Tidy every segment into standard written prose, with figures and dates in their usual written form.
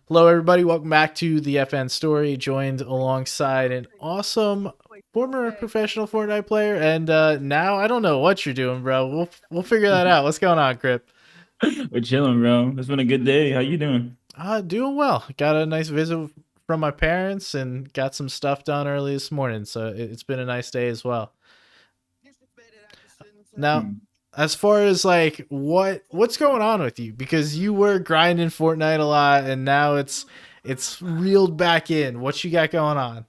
Hello, everybody. Welcome back to the FN Story. Joined alongside an awesome former professional Fortnite player, and now I don't know what you're doing, bro. We'll figure that out. What's going on, Cryp? We're chilling, bro. It's been a good day. How you doing? Doing well. Got a nice visit from my parents, and got some stuff done early this morning. So it's been a nice day as well. Now, Hmm. as far as like what's going on with you, because you were grinding Fortnite a lot, and now it's reeled back in. What you got going on?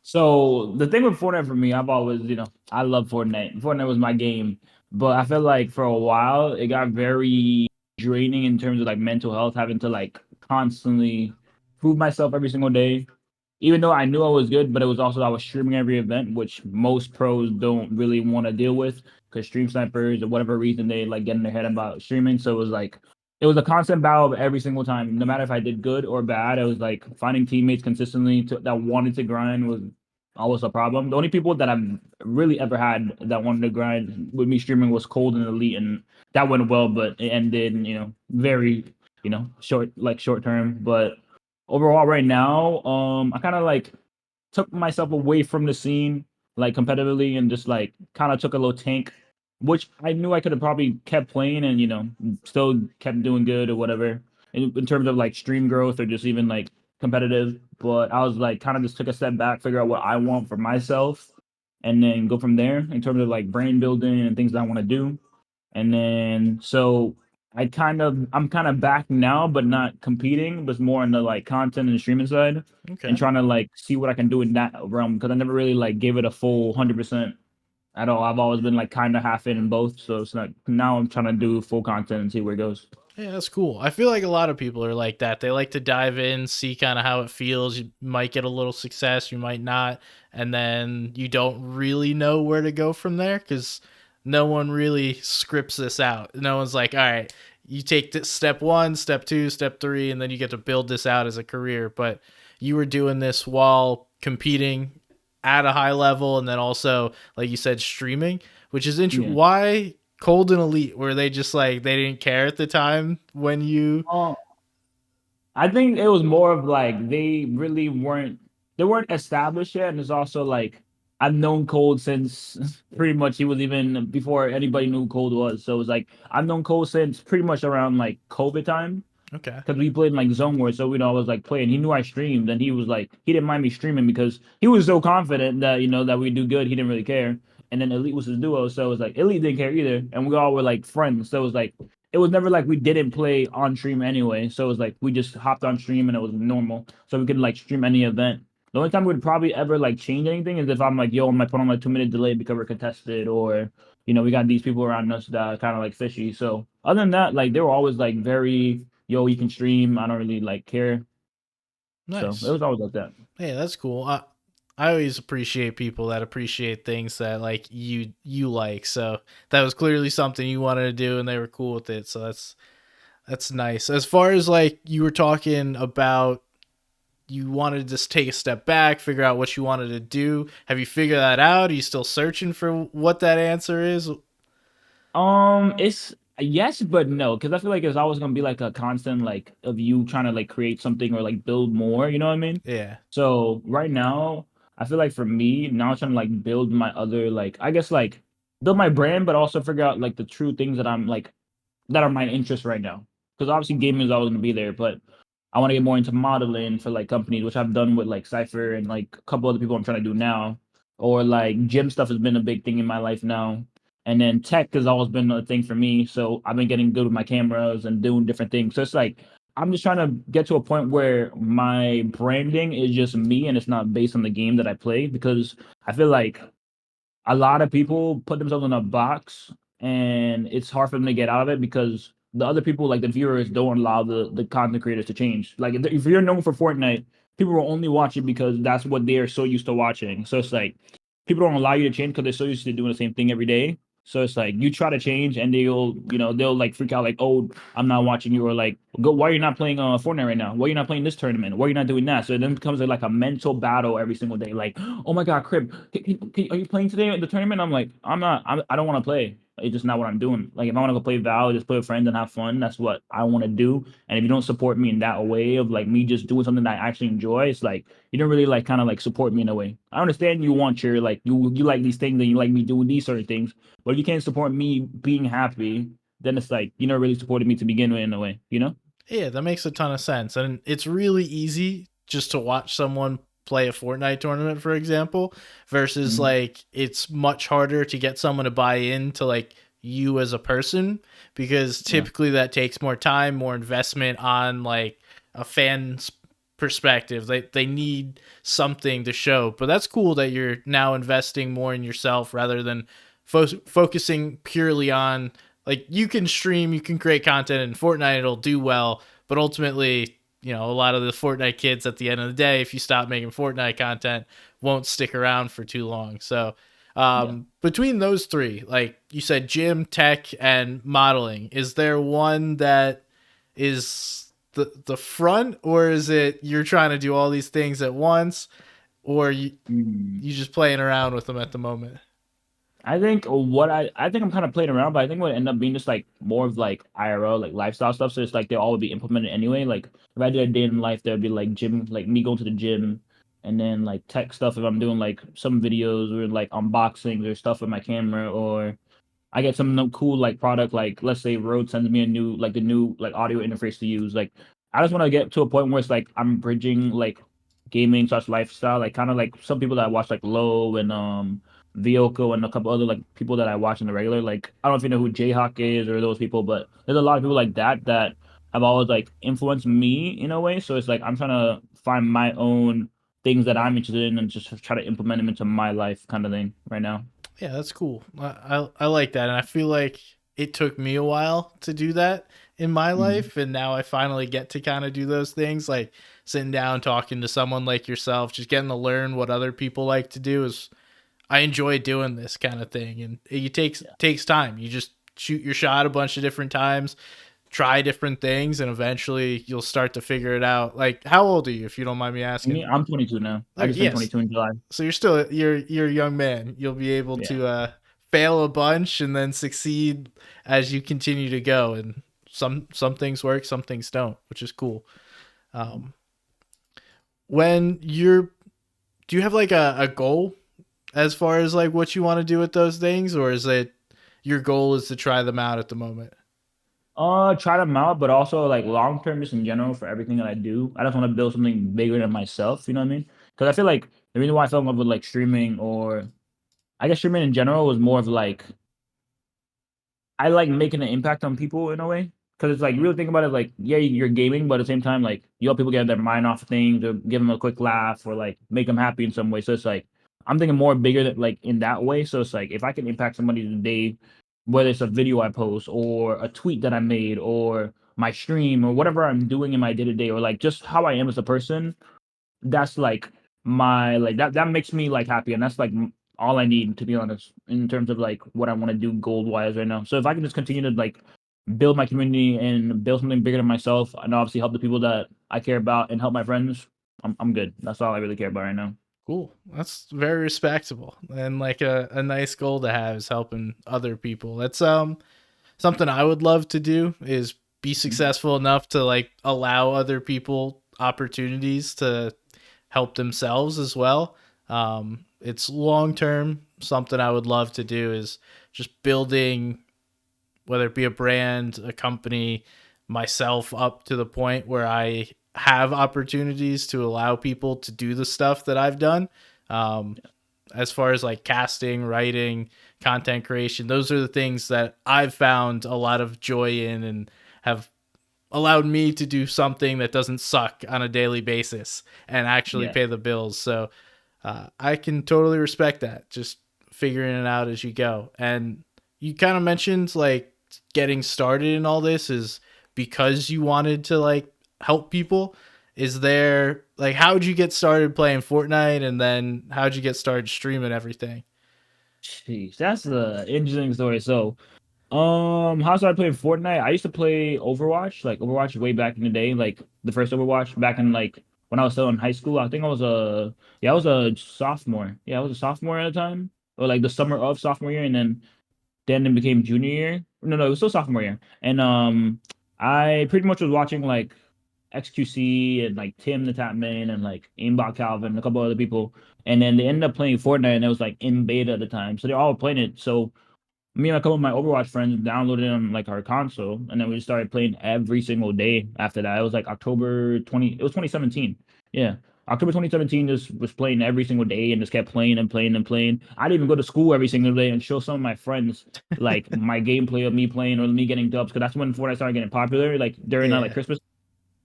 So the thing with Fortnite for me, I've always, I love Fortnite. Fortnite was my game, but I feel like for a while it got very draining in terms of like mental health, having to like constantly prove myself every single day. Even though I knew I was good, but it was also I was streaming every event, which most pros don't really want to deal with because stream snipers or whatever reason they like get in their head about streaming. So it was a constant battle every single time. No matter if I did good or bad, it was like finding teammates consistently that wanted to grind was always a problem. The only people that I've really ever had that wanted to grind with me streaming was Cold and Elite, and that went well, but it ended, very, short term. But overall, right now, I kind of like took myself away from the scene, like competitively, and just like kind of took a little tank, which I knew I could have probably kept playing and still kept doing good or whatever in terms of like stream growth or just even like competitive. But I was like kind of just took a step back, figure out what I want for myself, and then go from there in terms of like brain building and things that I want to do. And then so I'm kind of back now, but not competing, but more in the like content and streaming side and Okay. trying to like see what I can do in that realm because I never really like gave it a full 100% at all. I've always been like kind of half in both. So it's like now I'm trying to do full content and see where it goes. Yeah, that's cool. I feel like a lot of people are like that. They like to dive in, see kind of how it feels. You might get a little success, you might not, and then you don't really know where to go from there because no one really scripts this out. No one's like, all right, you take this step one, step two, step three, and then you get to build this out as a career. But you were doing this while competing at a high level, and then also, like you said, streaming, which is interesting. Yeah. Why Cold and Elite? Were they just like they didn't care at the time when you? Oh, I think it was more of like they weren't established yet, and it's also like I've known Cold since pretty much he was even before anybody knew who Cold was. So it was like I've known Cold since pretty much around like COVID time Okay. because we played in like Zone War. So I was like playing. He knew I streamed, and he was like he didn't mind me streaming because he was so confident that that we do good. He didn't really care. And then Elite was his duo, so it was like Elite didn't care either, and we all were like friends. So it was never like we didn't play on stream anyway. So it was like we just hopped on stream and it was normal, so we could like stream any event. The only time we would probably ever like change anything is if I'm like, yo, I might put on like 2 minute delay because we're contested, or we got these people around us that are kind of like fishy. So other than that, like they were always like very yo, you can stream. I don't really like care. So it Nice. was always like that. Hey, that's cool. I always appreciate people that appreciate things that like you like. So that was clearly something you wanted to do, and they were cool with it. So that's nice. As far as like you were talking about, you wanted to just take a step back, figure out what you wanted to do. Have you figured that out? Are you still searching for what that answer is? It's yes, but no, because I feel like it's always gonna be like a constant like of you trying to like create something or like build more. You know what I mean? Yeah. So right now, I feel like for me now, I'm trying to like build my other like I guess like build my brand, but also figure out like the true things that I'm like that are my interests right now. Because obviously gaming is always gonna be there, but I want to get more into modeling for like companies, which I've done with like Cypher and like a couple other people I'm trying to do now. Or like gym stuff has been a big thing in my life now. And then tech has always been a thing for me. So I've been getting good with my cameras and doing different things. So it's like I'm just trying to get to a point where my branding is just me and it's not based on the game that I play because I feel like a lot of people put themselves in a box and it's hard for them to get out of it because the other people like the viewers don't allow the content creators to change like if you're known for Fortnite, people will only watch it because that's what they are so used to watching. So it's like people don't allow you to change because they're so used to doing the same thing every day. So it's like you try to change and they'll like freak out like, oh, I'm not watching you, or like, go, why are you not playing Fortnite right now? Why are you not playing this tournament? Why are you not doing that? So it then becomes like a mental battle every single day. Like, oh my god, Crib, are you playing today at the tournament? I'm like, I'm not. I don't want to play. It's just not what I'm doing. Like if I want to go play Val, just play with friends and have fun. That's what I want to do. And if you don't support me in that way of like me just doing something that I actually enjoy, it's like you don't really like kind of like support me in a way. I understand you want your like you like these things and you like me doing these certain things, but if you can't support me being happy, then it's like you're not really supporting me to begin with in a way, you know? Yeah, that makes a ton of sense. And it's really easy just to watch someone play a Fortnite tournament, for example, versus Mhm. like it's much harder to get someone to buy into like you as a person because Yeah. typically that takes more time, more investment on like a fan's perspective. They need something to show. But that's cool that you're now investing more in yourself rather than focusing purely on like you can stream, you can create content, and Fortnite it'll do well. But ultimately, you know, a lot of the Fortnite kids at the end of the day, if you stop making Fortnite content, won't stick around for too long. So Yeah. between those three, like you said, gym, tech, and modeling, is there one that is the front, or is it you're trying to do all these things at once, or you just playing around with them at the moment? I think I think I'm kind of playing around, but I think what end up being just like more of like IRL, like lifestyle stuff. So it's like they all would be implemented anyway. Like if I did a day in life, there'd be like gym, like me going to the gym, and then like tech stuff if I'm doing like some videos or like unboxings or stuff with my camera, or I get some no cool like product, like let's say Rode sends me a new like the new like audio interface to use. Like I just want to get to a point where it's like I'm bridging like gaming slash lifestyle, like kind of like some people that I watch like Low and Vyoko and a couple other like people that I watch in the regular. Like I don't know if you know who Jayhawk is or those people, but there's a lot of people like that that have always like influenced me in a way. So it's like I'm trying to find my own things that I'm interested in and just try to implement them into my life kind of thing right now. Yeah, that's cool. I like that, and I feel like it took me a while to do that in my Mhm. life, and now I finally get to kind of do those things, like sitting down talking to someone like yourself, just getting to learn what other people like to do. Is I enjoy doing this kind of thing, and it takes time. You just shoot your shot a bunch of different times, try different things, and eventually you'll start to figure it out. Like, how old are you, if you don't mind me Me, asking? I'm 22 now. I Okay, just turned yes, 22 in July. so you're a young man. You'll be able Yeah. to fail a bunch and then succeed as you continue to go. And some things work, some things don't, which is cool. Um, when you're do you have like a goal as far as like what you want to do with those things, or is it your goal is to try them out at the moment? Try them out, but also like long term, just in general for everything that I do. I just want to build something bigger than myself. You know what I mean? Because I feel like the reason why I fell in love with like streaming, or I guess streaming in general, was more of like I like making an impact on people in a way. Because it's like really think about it, like yeah, you're gaming, but at the same time, like you help people get their mind off things, or give them a quick laugh, or like make them happy in some way. So it's like I'm thinking more bigger than like in that way. So it's like if I can impact somebody's day, whether it's a video I post, or a tweet that I made, or my stream, or whatever I'm doing in my day to day, or like just how I am as a person, that's like my like that makes me like happy, and that's like all I need, to be honest, in terms of like what I want to do gold wise right now. So if I can just continue to like build my community and build something bigger than myself, and obviously help the people that I care about and help my friends, I'm good. That's all I really care about right now. Cool. That's very respectable and like a nice goal to have is helping other people. That's something I would love to do is be Mhm. successful enough to like allow other people opportunities to help themselves as well. It's long term. Something I would love to do is just building, whether it be a brand, a company, myself up to the point where I have opportunities to allow people to do the stuff that I've done. Um, as far as like casting, writing, content creation, those are the things that I've found a lot of joy in and have allowed me to do something that doesn't suck on a daily basis and actually Yeah. pay the bills. So I can totally respect that. Just figuring it out as you go. And you kind of mentioned like getting started in all this is because you wanted to like help people. Is there like how'd you get started playing Fortnite and then how'd you get started streaming everything? Jeez, that's the interesting story. So how started playing Fortnite? I used to play Overwatch, like Overwatch way back in the day, like the first Overwatch back in like when I was still in high school. I think I was a sophomore. Yeah, I was a sophomore at the time, or like the summer of sophomore year, and then then it became junior year. No, it was still sophomore year. And I pretty much was watching like XQC and like Tim the Tapman and like Aimbot Calvin, a couple other people. And then they ended up playing Fortnite and it was like in beta at the time. So they all playing it. So me and a couple of my Overwatch friends downloaded it on like our console, and then we just started playing every single day after that. It was like October 20, it was 2017. Yeah. October 2017 just was playing every single day and just kept playing and playing and playing. I'd even go to school every single day and show some of my friends like my gameplay of me playing or me getting dubs because that's when Fortnite started getting popular, like during like Yeah. Christmas.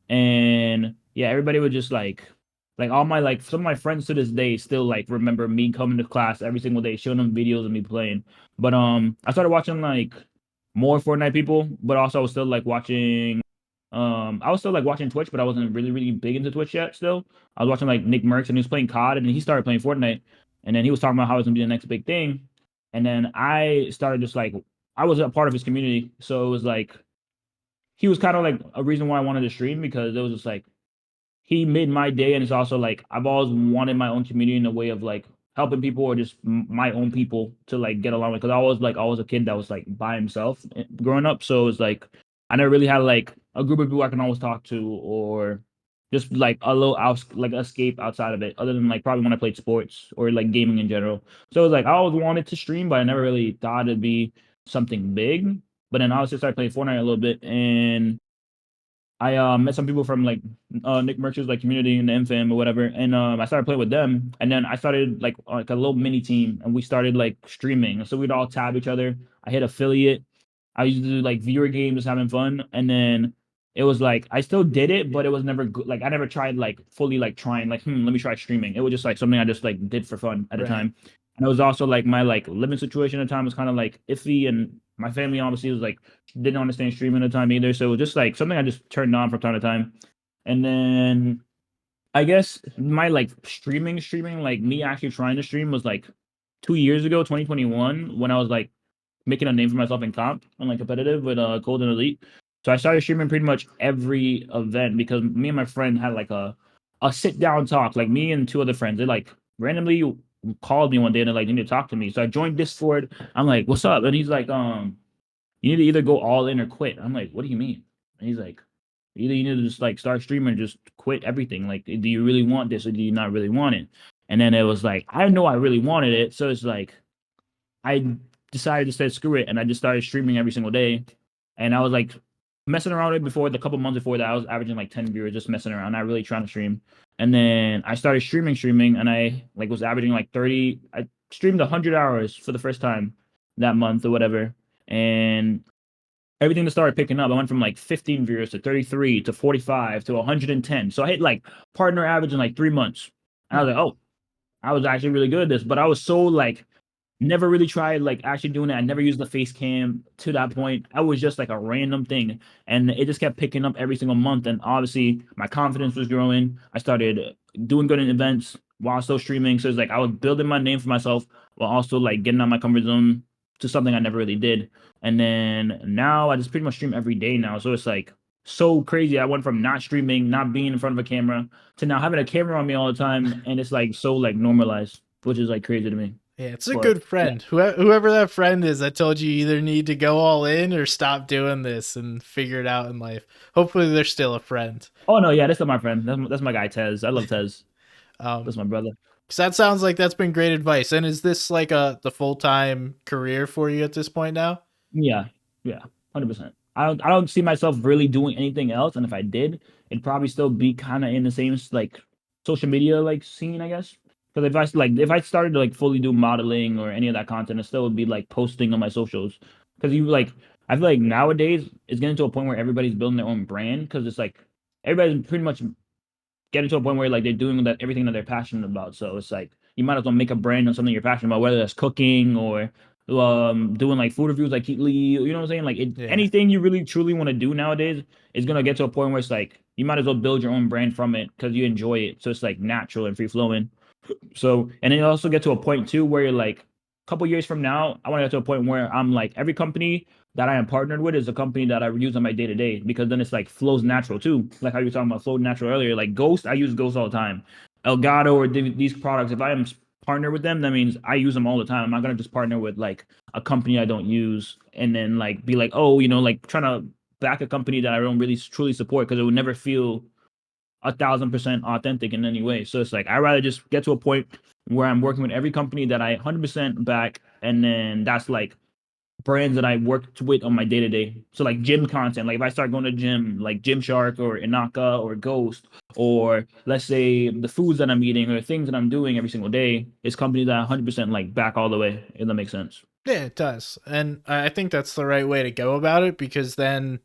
And yeah, everybody would just like all my like some of my friends to this day still like remember me coming to class every single day, showing them videos of me playing. But I started watching like more Fortnite people, but also I was still like watching I was still like watching Twitch, but I wasn't really, really big into Twitch yet still. I was watching like Nick Merckx and he was playing COD and then he started playing Fortnite and then he was talking about how it's gonna be the next big thing. And then I started just like I was a part of his community. So it was like he was kind of like a reason why I wanted to stream because it was just like he made my day, and it's also like I've always wanted my own community in a way of like helping people or just my own people to like get along with. Because I was like always a kid that was like by himself growing up, so it's like I never really had like a group of people I can always talk to or just like a little out like escape outside of it, other than like probably when I played sports or like gaming in general. So it was like I always wanted to stream, but I never really thought it'd be something big. But then I also started playing Fortnite a little bit, and I met some people from like Nick Merch's like community in the MFAM or whatever, and I started playing with them, and then I started like a little mini team, and we started like streaming. So we'd all tab each other. I hit affiliate. I used to do like viewer games, having fun, and then it was like I still did it, but it was never good. Like I never tried like fully like trying like let me try streaming. It was just like something I just like did for fun at the Right. time. And it was also like my like living situation at the time was kind of like iffy, and my family obviously was like didn't understand streaming at the time either. So it was just like something I just turned on from time to time. And then I guess my like streaming, like me actually trying to stream was like 2 years ago, 2021, when I was like making a name for myself in comp and like competitive with Golden Elite. So I started streaming pretty much every event because me and my friend had like a sit down talk. Like me and two other friends, they like randomly called me one day and they're like, "You need to talk to me." So I joined Discord. I'm like, "What's up?" And he's like, "You need to either go all in or quit." I'm like, "What do you mean?" And he's like, "Either you need to just like start streaming, or just quit everything. Like, do you really want this or do you not really want it?" And then it was like, I know I really wanted it, so it's like I decided to say screw it, and I just started streaming every single day. And I was like messing around with it before the couple months before that. I was averaging like 10 viewers, just messing around, not really trying to stream. And then I started streaming, and I like was averaging like 30. I streamed 100 hours for the first time that month or whatever, and everything just started picking up. I went from like 15 viewers to 33 to 45 to 110. So I hit like partner average in like 3 months. And I Hmm. was like, oh, I was actually really good at this. But I was so like never really tried like actually doing it. I never used the face cam to that point. I was just like a random thing. And it just kept picking up every single month. And obviously my confidence was growing. I started doing good in events while still streaming. So it's like I was building my name for myself while also like getting out my comfort zone to something I never really did. And then now I just pretty much stream every day now. So it's like so crazy. I went from not streaming, not being in front of a camera to now having a camera on me all the time. And it's like so like normalized, which is like crazy to me. Yeah, it's a But good yeah. friend. Whoever that friend is that told you either need to go all in or stop doing this and figure it out in life. Hopefully, they're still a friend. Oh no, yeah, that's not my friend. That's my guy Tez. I love Tez. Um, That's my brother. because that sounds like that's been great advice. And is this like the full time career for you at this point now? Yeah, yeah, 100%. I don't see myself really doing anything else, and if I did, it'd probably still be kind of in the same like social media like scene, I guess. Because if I started to like fully do modeling or any of that content, it still would be like posting on my socials. Because you like, I feel like nowadays it's getting to a point where everybody's building their own brand because it's like everybody's pretty much getting to a point where like they're doing that everything that they're passionate about. So it's like you might as well make a brand on something you're passionate about, whether that's cooking or doing like food reviews like Keith Lee. You know what I'm saying? Like Yeah. anything you really truly want to do nowadays is gonna get to a point where it's like you might as well build your own brand from it because you enjoy it. So it's like natural and free flowing. So, and then you also get to a point too where you're like, a couple years from now, I want to get to a point where I'm like, every company that I am partnered with is a company that I use on my day to day because then it's like flows natural too. Like how you were talking about flow natural earlier. Like Ghost, I use Ghost all the time. Elgato or these products, if I am partner with them, that means I use them all the time. I'm not gonna just partner with like a company I don't use and then like be like, oh, like trying to back a company that I don't really truly support because it would never feel 1,000% authentic in any way. So it's like I rather just get to a point where I'm working with every company that I 100% back, and then that's like brands that I worked with on my day to day. So like gym content, like if I start going to gym, like Gymshark or Inaka or Ghost, or let's say the foods that I'm eating or things that I'm doing every single day, is companies that I 100% like back all the way. If that makes sense. Yeah, it does. And I think that's the right way to go about it because then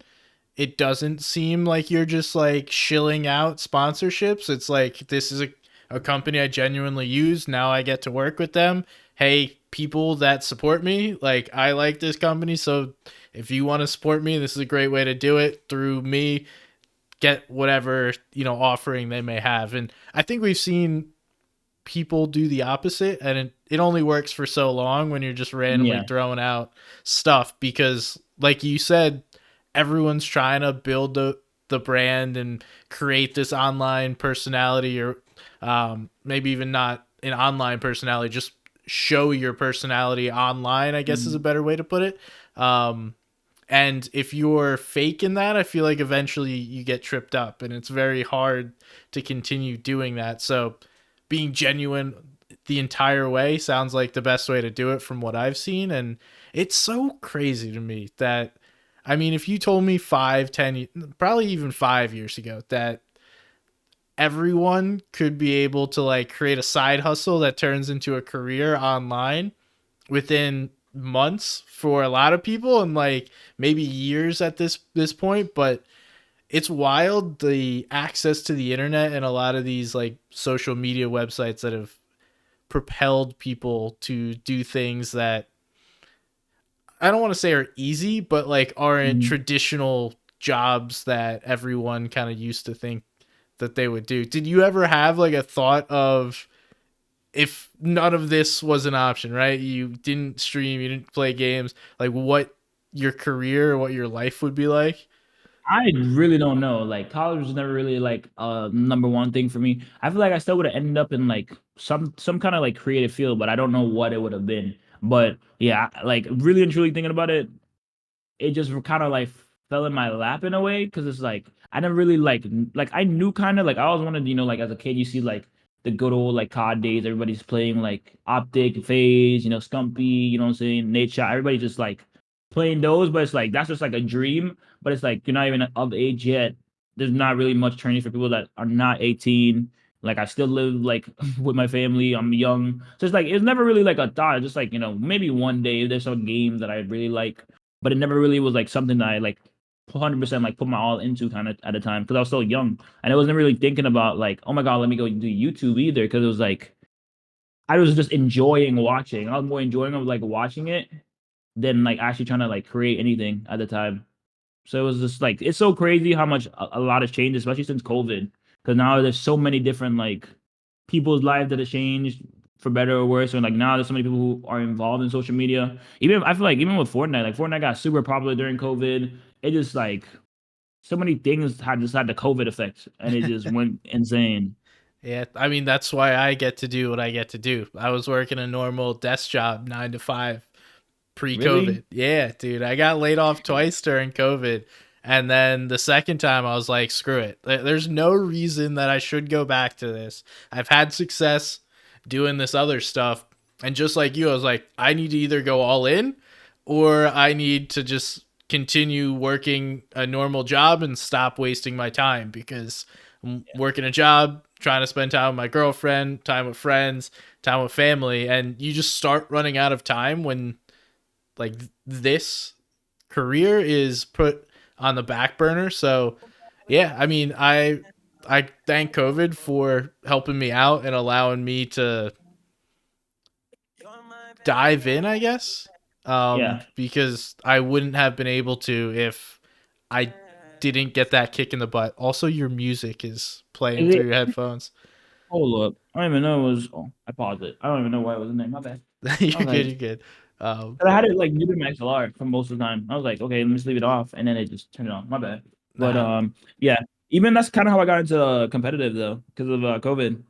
it doesn't seem like you're just like shilling out sponsorships. It's like this is a company I genuinely use. Now I get to work with them. Hey, people that support me, like I like this company. So if you want to support me, this is a great way to do it through me. Get whatever, offering they may have. And I think we've seen people do the opposite, and it only works for so long when you're just randomly Yeah. throwing out stuff because like you said, everyone's trying to build the brand and create this online personality, or maybe even not an online personality, just show your personality online, I guess is a Mhm. better way to put it. And if you're faking that, I feel like eventually you get tripped up and it's very hard to continue doing that. So being genuine the entire way sounds like the best way to do it from what I've seen. And it's so crazy to me that, I mean, if you told me 5, 10, probably even 5 years ago that everyone could be able to like create a side hustle that turns into a career online within months for a lot of people and like maybe years at this point, but it's wild the access to the internet and a lot of these like social media websites that have propelled people to do things that I don't want to say are easy, but like aren't Mhm. traditional jobs that everyone kind of used to think that they would do. Did you ever have like a thought of, if none of this was an option, right? You didn't stream, you didn't play games, like what your career, what your life would be like? I really don't know. Like college was never really like number one thing for me. I feel like I still would have ended up in like some kind of like creative field, but I don't know what it would have been. But yeah, like really and truly thinking about it, it just kind of like fell in my lap in a way because it's like I never really like I knew kind of like I always wanted, like as a kid you see like the good old like COD days, everybody's playing like Optic, Phase, Scumpy, you know what I'm saying, Nate Shot, everybody just like playing those, but it's like that's just like a dream, but it's like you're not even of age yet. There's not really much training for people that are not 18. Like I still live like with my family. I'm young, so it's like it's never really like a thought. It's just like maybe one day there's some game that I really like, but it never really was like something that I like 100% like put my all into kind of at a time because I was so young and I wasn't really thinking about like, oh my god, let me go do YouTube either, because it was like I was just enjoying watching. I was more enjoying of like watching it than like actually trying to like create anything at the time. So it was just like it's so crazy how much a lot has changed, especially since COVID. Because now there's so many different like people's lives that have changed for better or worse. And like now there's so many people who are involved in social media. Even I feel like even with Fortnite, like Fortnite got super popular during COVID. It just like so many things had the COVID effect, and it just went insane. Yeah, I mean that's why I get to do what I get to do. I was working a normal desk job, 9 to 5, Really? pre-COVID. Yeah, dude, I got laid off twice during COVID, and then the second time I was like, screw it. There's no reason that I should go back to this. I've had success doing this other stuff, and just like you, I was like, I need to either go all in, or I need to just continue working a normal job and stop wasting my time because I'm working a job, trying to spend time with my girlfriend, time with friends, time with family, and you just start running out of time when like this career is put on the back burner. So yeah, I mean, I thank COVID for helping me out and allowing me to dive in, I guess. Yeah. Because I wouldn't have been able to if I didn't get that kick in the butt. Also, your music is playing Is through it? your headphones. Hold up. I don't even know it was. Oh, I paused it. I don't even know why it was in there. My bad. I You're was good. like, You're good. Um, 'cause I had it like muted my XLR for most of the time. I was like, okay, let me just leave it off, and then it just turned it on. My bad. But nah, yeah, even that's kind of how I got into competitive though, because of COVID.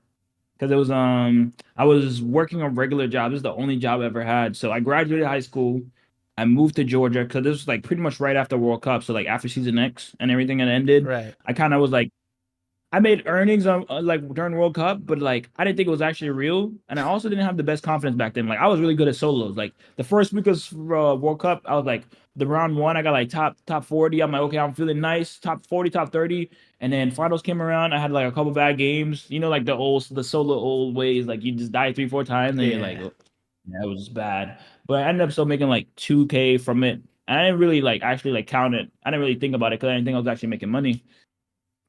because it was I was working a regular job. This is the only job I ever had. So I graduated high school. I moved to Georgia because this was like pretty much right after World Cup. So like after season X and everything had ended, Right. I kind of was like I made earnings on like during World Cup, but like I didn't think it was actually real, and I also didn't have the best confidence back then. Like I was really good at solos. Like the first week of World Cup, I was like the round one, I got like top 40. I'm like, okay, I'm feeling nice. Top 40, top 30, and then finals came around. I had like a couple bad games. You know, like the solo old ways. Like you just die 3 4 times, and you're like, Yeah. oh, yeah, it was just bad. But I ended up still making like 2K from it. And I didn't really like actually like count it. I didn't really think about it because I didn't think I was actually making money.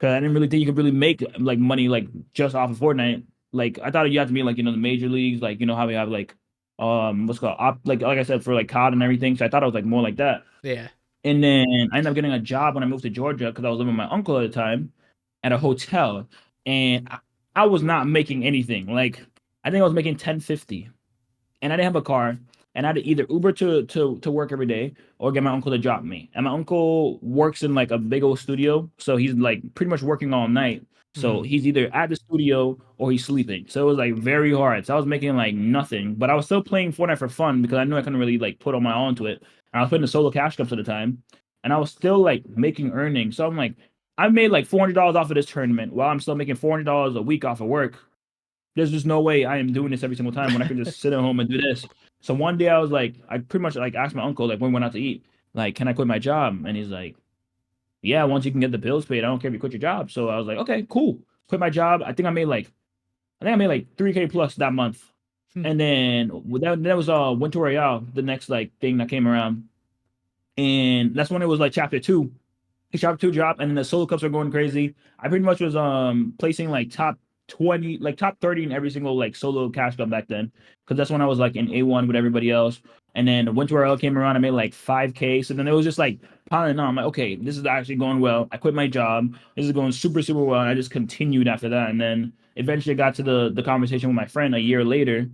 Cause I didn't really think you could really make like money like just off of Fortnite. Like I thought you had to be like the major leagues, like how we have like what's it called like I said for like COD and everything. So I thought it was like more like that. Yeah. And then I ended up getting a job when I moved to Georgia because I was living with my uncle at the time at a hotel, and I was not making anything. Like I think I was making 10.50, and I didn't have a car, and I had to either Uber to work every day or get my uncle to drop me. And my uncle works in like a big old studio, so he's like pretty much working all night. So Hmm. he's either at the studio or he's sleeping. So it was like very hard. So I was making like nothing, but I was still playing Fortnite for fun because I knew I couldn't really like put all my all into it. And I was putting the solo cash cups at the time, and I was still like making earnings. So I'm like, I made like $400 off of this tournament while I'm still making $400 a week off of work. There's just no way I am doing this every single time when I can just sit at home and do this. So one day I was like, I pretty much like asked my uncle like when we went out to eat, like, can I quit my job? And he's like, yeah, once you can get the bills paid, I don't care if you quit your job. So I was like, okay, cool. Quit my job. I think I made like 3K plus that month. Hmm. And then that was Winter Royale, the next like thing that came around. And that's when it was like chapter two. Chapter two dropped, and the solo cups are going crazy. I pretty much was placing like top 20, like top 30 in every single like solo cash cup back then, because that's when I was like in A1 with everybody else. And then Winter Royale came around, I made like 5K. So then it was just like piling on. I'm like, okay, this is actually going well. I quit my job. This is going super, super well. And I just continued after that. And then eventually got to the conversation with my friend a year later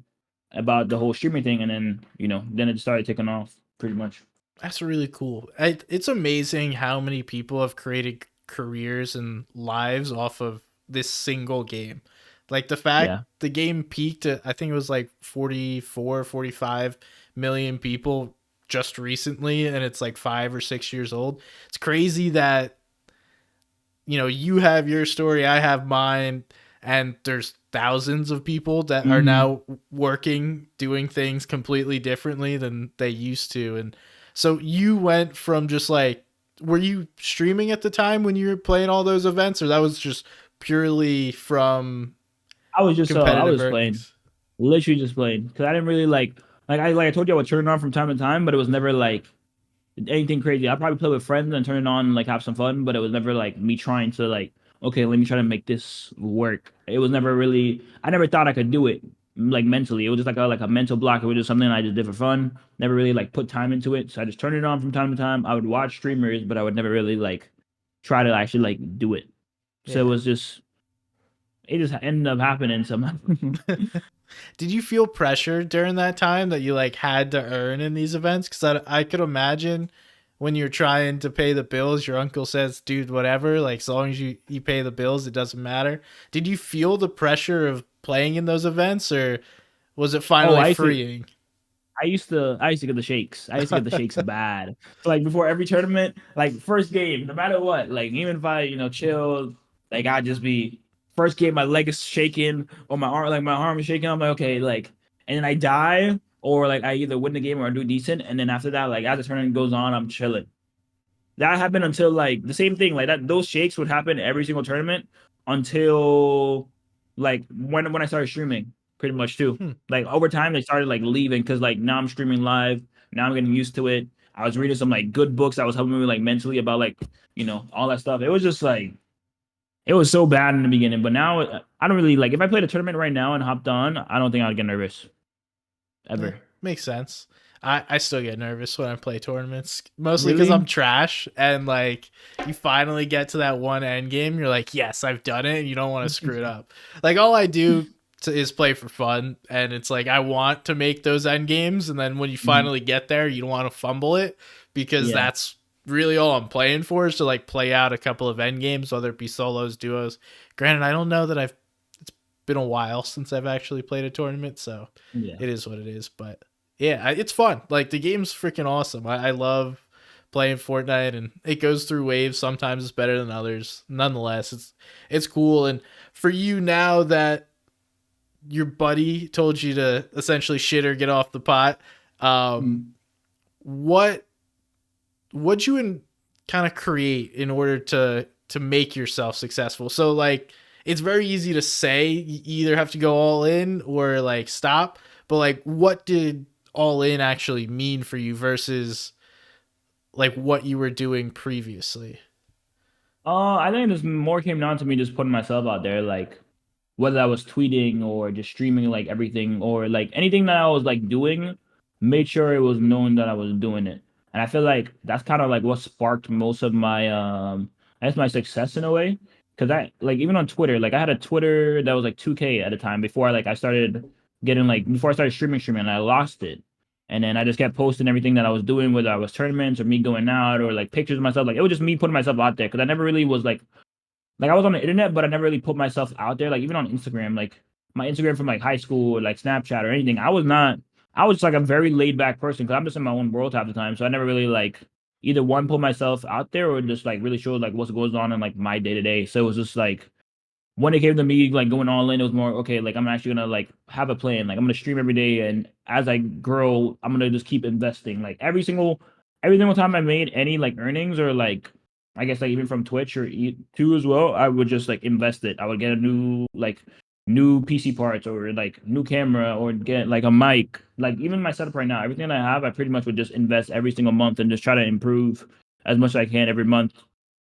about the whole streaming thing. And then, then it started taking off pretty much. That's really cool. It's amazing how many people have created careers and lives off of this single game. Like the fact Yeah. the game peaked at, I think it was like 44, 45 million people just recently, and it's like 5 or 6 years old. It's crazy that, you have your story, I have mine, and there's thousands of people that are Mhm. now working, doing things completely differently than they used to. And so you went from just like, were you streaming at the time when you were playing all those events, or that was just purely from I competitive was playing. earnings? Literally just played because I didn't really like I told you I would turn it on from time to time, but it was never like anything crazy. I probably play with friends and turn it on and like have some fun, but it was never like me trying to like okay, let me try to make this work. It was never really. I never thought I could do it like mentally. It was just like a mental block. It was just something I just did for fun. Never really like put time into it. So I just turned it on from time to time. I would watch streamers, but I would never really like try to actually like do it. So Yeah. it just ended up happening somehow. Did you feel pressure during that time that you like had to earn in these events? Because I could imagine when you're trying to pay the bills, your uncle says, "Dude, whatever. Like, as long as you pay the bills, it doesn't matter." Did you feel the pressure of playing in those events, or was it Oh, finally freeing? I used to get the shakes. I used to get the shakes bad. So like before every tournament, like first game, no matter what, like even if I, chill, like I'd just be first game, my leg is shaking or my arm is shaking. I'm like, okay, like, and then I die or like I either win the game or I do decent. And then after that, like as the tournament goes on, I'm chilling. That happened until like the same thing, like that those shakes would happen every single tournament until like when I started streaming, pretty much too. Hmm. Like over time they started like leaving because like now I'm streaming live, now I'm getting used to it. I was reading some like good books that was helping me like mentally about like, all that stuff. It was just like it was so bad in the beginning, but now I don't really like if I played a tournament right now and hopped on, I don't think I'd get nervous Yeah, ever. makes sense. I still get nervous when I play tournaments, mostly because I'm Really? trash. And like, you finally get to that one end game, you're like, yes, I've done it. And you don't want to screw it up. Like, all I do is play for fun. And it's like, I want to make those end games. And then when you Mhm. finally get there, you don't want to fumble it, because Yeah. that's really all I'm playing for, is to like play out a couple of end games, whether it be solos, duos. Granted, I don't know that I've been a while since I've actually played a tournament, so Yeah. it is what it is. But yeah, it's fun. Like the game's freaking awesome. I love playing Fortnite, and it goes through waves. Sometimes it's better than others. Nonetheless, it's cool. And for you now that your buddy told you to essentially shit or get off the pot, um, Mm. what what'd you kind of create in order to make yourself successful? So like it's very easy to say you either have to go all in or like stop, but like what did all in actually mean for you versus like what you were doing previously? I think this more came down to me just putting myself out there, like whether I was tweeting or just streaming like everything or like anything that I was like doing, made sure it was known that I was doing it. And I feel like that's kind of like what sparked most of my I guess my success in a way. Cause I like even on Twitter, like I had a Twitter that was like 2K at a time before I started getting like before I started streaming and I lost it. And then I just kept posting everything that I was doing, whether I was tournaments or me going out or like pictures of myself. Like it was just me putting myself out there because I never really was like I was on the internet, but I never really put myself out there. Like even on Instagram, like my Instagram from like high school or like Snapchat or anything, I was not. I was like a very laid back person because I'm just in my own world half the time. So I never really like either one put myself out there or just like really show like what goes on in like my day to day. So it was just like when it came to me like going all in, it was more okay. Like I'm actually gonna like have a plan. Like I'm gonna stream every day, and as I grow, I'm gonna just keep investing. Like every single time I made any like earnings or like I guess like even from Twitch or too as well, I would just like invest it. I would get a new PC parts or like new camera or get like a mic. Like even my setup right now, everything I have, I pretty much would just invest every single month and just try to improve as much as I can every month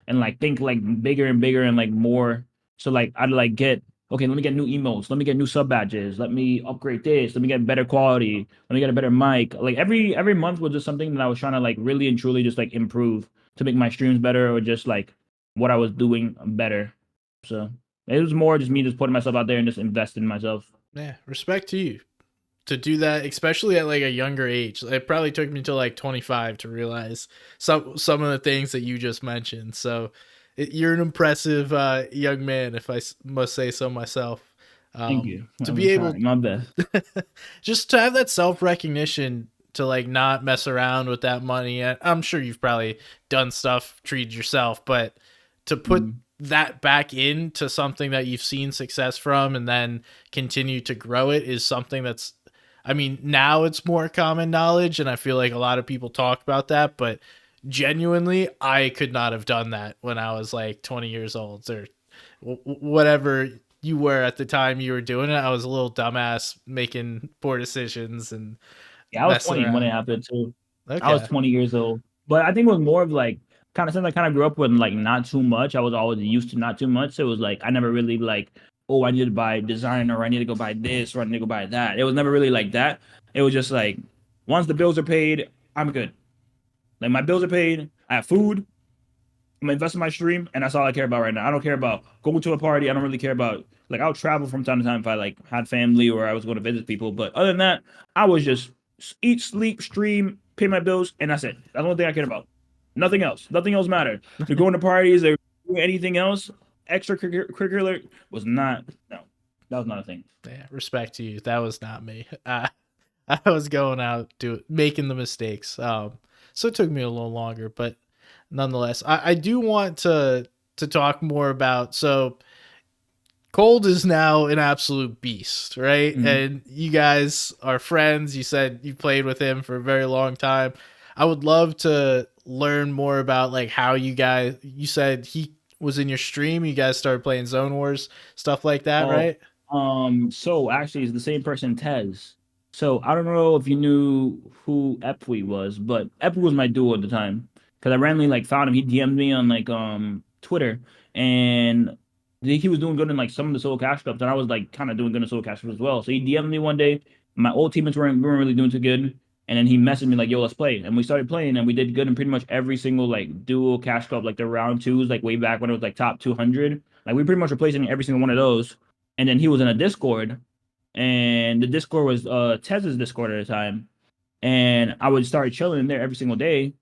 and like think like bigger and bigger and like more so like I'd like get okay, let me get new emotes, let me get new sub badges, let me upgrade this, let me get better quality, let me get a better mic. Like every month was just something that I was trying to like really and truly just like improve to make my streams better or just like what I was doing better. So it was more just me just putting myself out there and just investing in myself. Yeah, respect to you to do that, especially at like a younger age. It probably took me till like 25 to realize some of the things that you just mentioned. So you're an impressive young man, if I must say so myself. Thank you. To I'm be able trying my best. just to have that self recognition to like not mess around with that money. I'm sure you've probably done stuff, treated yourself, but to put Mhm. that back into something that you've seen success from and then continue to grow it is something that's I mean, now it's more common knowledge and I feel like a lot of people talk about that, but genuinely I could not have done that when I was like 20 years old or whatever you were at the time you were doing it. I was a little dumbass making poor decisions and Yeah, I was messing 20 when it around. happened too. I was Okay. 20 years old. But I think it was more of like kind of since I kind of grew up with like not too much. I was always used to not too much. So it was like I never really like, oh, I need to buy designer or I need to go buy this or I need to go buy that. It was never really like that. It was just like once the bills are paid, I'm good. Like my bills are paid, I have food, I'm investing in my stream, and that's all I care about right now. I don't care about going to a party. I don't really care about like I'll travel from time to time if I like had family or I was going to visit people. But other than that, I was just eat, sleep, stream, pay my bills, and that's it. That's the only thing I cared about. Nothing else. Nothing else mattered. You're going to parties or doing anything else, extracurricular was not. No, that was not a thing. Yeah, respect to you. That was not me. I was going out making the mistakes. So it took me a little longer, but nonetheless, I do want to talk more about so Cold is now an absolute beast, right? Mhm. And you guys are friends. You said you played with him for a very long time. I would love to learn more about like how you said he was in your stream, you guys started playing Zone Wars, stuff like that, Oh, right? so actually, it's the same person, Tez. So I don't know if you knew who Epwi was, but Epwi was my duo at the time because I randomly like found him. He DM'd me on like Twitter, and he was doing good in like some of the solo cash cups, and I was like kind of doing good in solo cash cups as well. So he DM'd me one day. My old teammates weren't really doing too good, and then he messaged me like, "Yo, let's play," and we started playing, and we did good in pretty much every single like duo cash cup, like the round twos, like way back when it was like top 200. Like we pretty much were placing every single one of those and then he was in a Discord, and the Discord was Tez's Discord at the time, and I would start chilling in there every single day,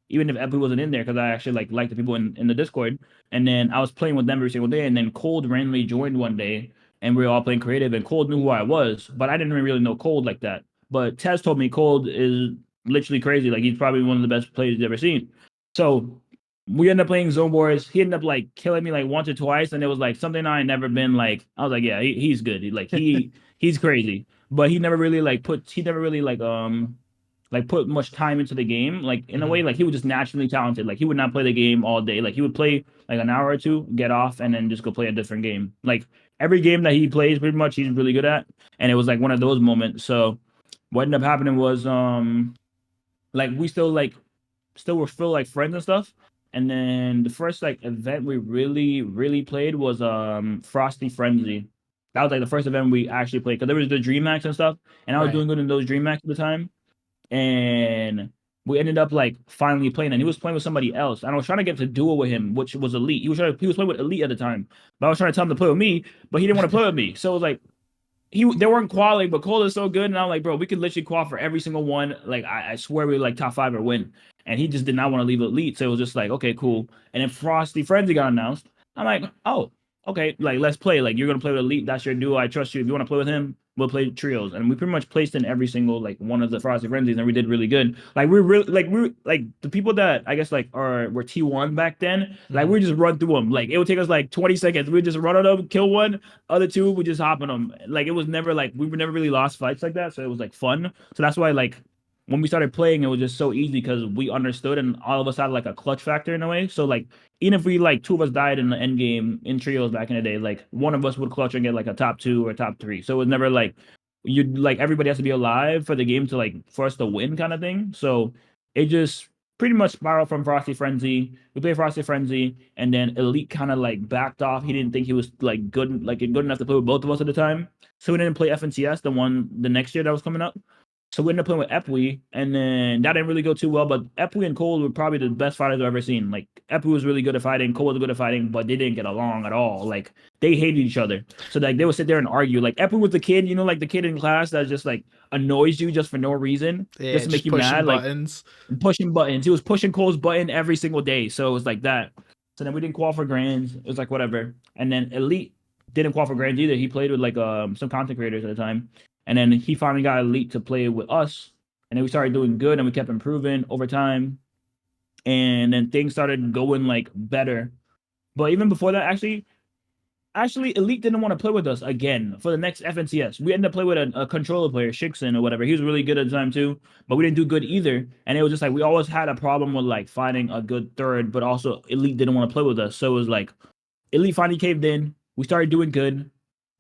even if Epi wasn't in there because I actually like the people in the Discord, and then I was playing with them every single day, and then Cold randomly joined one day, and we were all playing creative. And Cold knew who I was, but I didn't really know Cold like that. But Tez told me Cold is literally crazy. Like he's probably one of the best players you've ever seen. So we ended up playing Zone Wars. He ended up like killing me like once or twice, and it was like something I had never been like. I was like, yeah, he's good. He's crazy, but he never really he never really like put much time into the game. Like in a Hmm. way, like he was just naturally talented. Like he would not play the game all day. Like he would play like an hour or two, get off, and then just go play a different game. Like every game that he plays, pretty much he's really good at. And it was like one of those moments. So what ended up happening was like we still were still like friends and stuff. And then the first like event we really played was Frosty Frenzy. That was like the first event we actually played because there was the Dream Max and stuff, and I was Right. doing good in those Dream Max at the time. And we ended up like finally playing, and he was playing with somebody else. And I was trying to get to duel with him, which was Elite. He was playing with Elite at the time, but I was trying to tell him to play with me, but he didn't want to play with me. So it was like they weren't qualing, but Cole is so good, and I'm like, bro, we could literally qual for every single one. Like I swear we were like top five or win, and he just did not want to leave Elite, so it was just like, okay, cool. And then Frosty Frenzy got announced. I'm like, oh, okay, like let's play. Like you're gonna play with Elite, that's your duo. I trust you. If you want to play with him, we'll play trios. And we pretty much placed in every single like one of the Frosty Frenzies, and we did really good. Like we like the people that I guess like were T1 back then. Like Hmm. we just run through them. Like it would take us like 20 seconds. We just run on them, kill one, other two, we just hop on them. Like it was never like we were never really lost fights like that, so it was like fun. So that's why like when we started playing, it was just so easy because we understood and all of us had like a clutch factor in a way. So like even if we like two of us died in the end game in trios back in the day, like one of us would clutch and get like a top two or top three. So it was never like you like everybody has to be alive for the game to like for us to win kind of thing. So it just pretty much spiraled from Frosty Frenzy. We played Frosty Frenzy, and then Elite kind of like backed off. He didn't think he was like good enough to play with both of us at the time. So we didn't play FNCS the next year that was coming up. So we ended up playing with Epwe, and then that didn't really go too well. But Epwe and Cole were probably the best fighters I've ever seen. Like Epwe was really good at fighting, Cole was good at fighting, but they didn't get along at all. Like they hated each other. So like they would sit there and argue. Like Epwe was the kid, like the kid in class that just like annoys you just for no reason, just Yeah, to make just you pushing mad. Like buttons. pushing buttons. He was pushing Cole's button every single day. So it was like that. So then we didn't qualify for grands. It was like whatever. And then Elite didn't qualify for grands either. He played with like some content creators at the time. And then he finally got Elite to play with us. And then we started doing good and we kept improving over time. And then things started going like better. But even before that, actually, Elite didn't want to play with us again for the next FNCS. We ended up playing with a controller player, Shixon or whatever. He was really good at the time too, but we didn't do good either. And it was just like we always had a problem with like finding a good third, but also Elite didn't want to play with us. So it was like Elite finally caved in. We started doing good.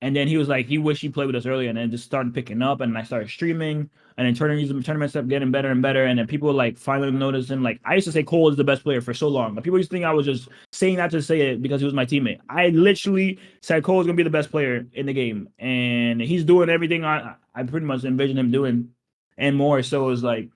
And then he was like, he wished he played with us earlier, and then just started picking up. And I started streaming, and then tournaments kept getting better and better. And then people were like finally noticing. Like I used to say Cole is the best player for so long, but people used to think I was just saying that to say it because he was my teammate. I literally said Cole is gonna be the best player in the game, and he's doing everything I pretty much envisioned him doing, and more. So it was like